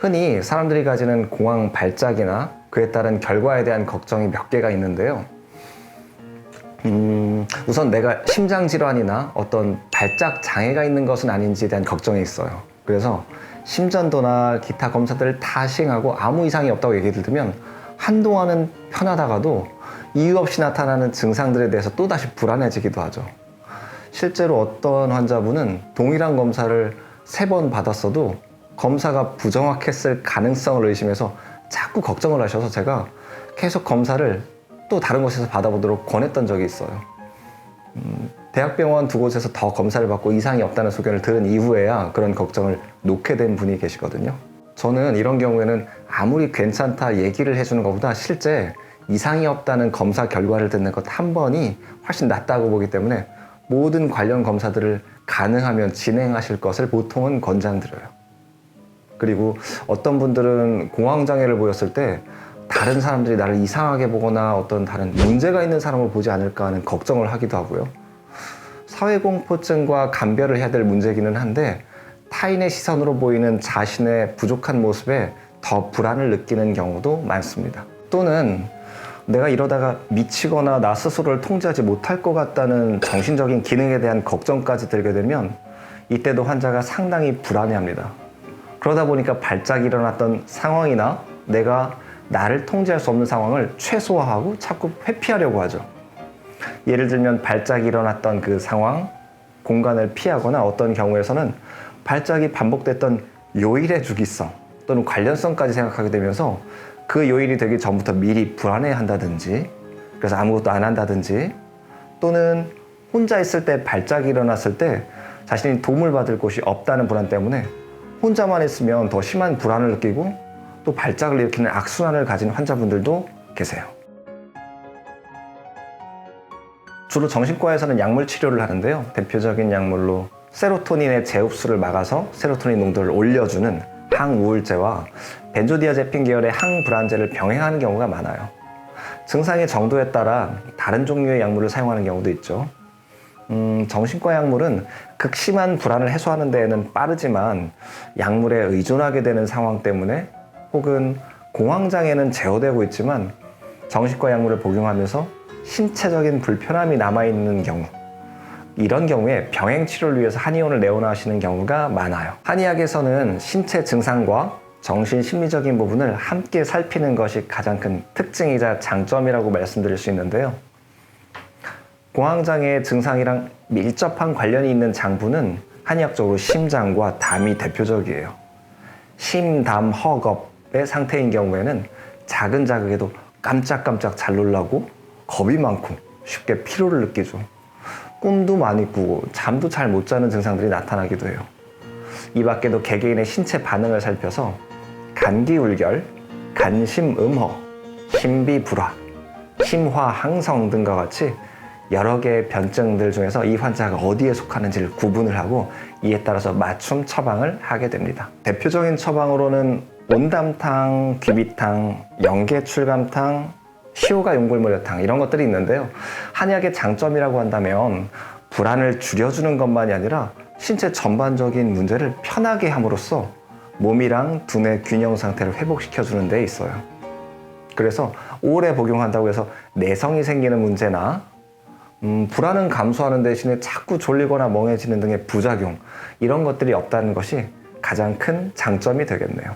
흔히 사람들이 가지는 공황 발작이나 그에 따른 결과에 대한 걱정이 몇 개가 있는데요. 우선 내가 심장질환이나 어떤 발작 장애가 있는 것은 아닌지에 대한 걱정이 있어요. 그래서 심전도나 기타 검사들을 다 시행하고 아무 이상이 없다고 얘기를 들으면 한동안은 편하다가도 이유 없이 나타나는 증상들에 대해서 또다시 불안해지기도 하죠. 실제로 어떤 환자분은 동일한 검사를 3번 받았어도 검사가 부정확했을 가능성을 의심해서 자꾸 걱정을 하셔서 제가 계속 검사를 또 다른 곳에서 받아보도록 권했던 적이 있어요. 대학병원 2곳에서 더 검사를 받고 이상이 없다는 소견을 들은 이후에야 그런 걱정을 놓게 된 분이 계시거든요. 저는 이런 경우에는 아무리 괜찮다 얘기를 해주는 것보다 실제 이상이 없다는 검사 결과를 듣는 것 한 번이 훨씬 낫다고 보기 때문에 모든 관련 검사들을 가능하면 진행하실 것을 보통은 권장드려요. 그리고 어떤 분들은 공황장애를 보였을 때 다른 사람들이 나를 이상하게 보거나 어떤 다른 문제가 있는 사람을 보지 않을까 하는 걱정을 하기도 하고요. 사회공포증과 감별을 해야 될 문제기는 한데 타인의 시선으로 보이는 자신의 부족한 모습에 더 불안을 느끼는 경우도 많습니다. 또는 내가 이러다가 미치거나 나 스스로를 통제하지 못할 것 같다는 정신적인 기능에 대한 걱정까지 들게 되면 이때도 환자가 상당히 불안해합니다. 그러다 보니까 발작이 일어났던 상황이나 내가 나를 통제할 수 없는 상황을 최소화하고 자꾸 회피하려고 하죠. 예를 들면 발작이 일어났던 그 상황, 공간을 피하거나 어떤 경우에서는 발작이 반복됐던 요일의 주기성 또는 관련성까지 생각하게 되면서 그 요일이 되기 전부터 미리 불안해한다든지 그래서 아무것도 안 한다든지 또는 혼자 있을 때 발작이 일어났을 때 자신이 도움을 받을 곳이 없다는 불안 때문에 혼자만 있으면 더 심한 불안을 느끼고 또 발작을 일으키는 악순환을 가진 환자분들도 계세요. 주로 정신과에서는 약물 치료를 하는데요. 대표적인 약물로 세로토닌의 재흡수를 막아서 세로토닌 농도를 올려주는 항우울제와 벤조디아제핀 계열의 항불안제를 병행하는 경우가 많아요. 증상의 정도에 따라 다른 종류의 약물을 사용하는 경우도 있죠. 정신과 약물은 극심한 불안을 해소하는 데에는 빠르지만 약물에 의존하게 되는 상황 때문에 혹은 공황장애는 제어되고 있지만 정신과 약물을 복용하면서 신체적인 불편함이 남아있는 경우 이런 경우에 병행 치료를 위해서 한의원을 내원하시는 경우가 많아요. 한의학에서는 신체 증상과 정신 심리적인 부분을 함께 살피는 것이 가장 큰 특징이자 장점이라고 말씀드릴 수 있는데요. 공황장애의 증상이랑 밀접한 관련이 있는 장부는 한의학적으로 심장과 담이 대표적이에요. 심담허겁의 상태인 경우에는 작은 자극에도 깜짝깜짝 잘 놀라고 겁이 많고 쉽게 피로를 느끼죠. 꿈도 많이 꾸고 잠도 잘 못 자는 증상들이 나타나기도 해요. 이 밖에도 개개인의 신체 반응을 살펴서 간기울결, 간심음허, 신비불화, 심화항성 등과 같이 여러 개의 변증들 중에서 이 환자가 어디에 속하는지를 구분을 하고 이에 따라서 맞춤 처방을 하게 됩니다. 대표적인 처방으로는 온담탕, 귀비탕, 영계출감탕, 시오가 용골무려탕 이런 것들이 있는데요. 한약의 장점이라고 한다면 불안을 줄여주는 것만이 아니라 신체 전반적인 문제를 편하게 함으로써 몸이랑 두뇌 균형 상태를 회복시켜주는 데 있어요. 그래서 오래 복용한다고 해서 내성이 생기는 문제나 불안은 감소하는 대신에 자꾸 졸리거나 멍해지는 등의 부작용 이런 것들이 없다는 것이 가장 큰 장점이 되겠네요.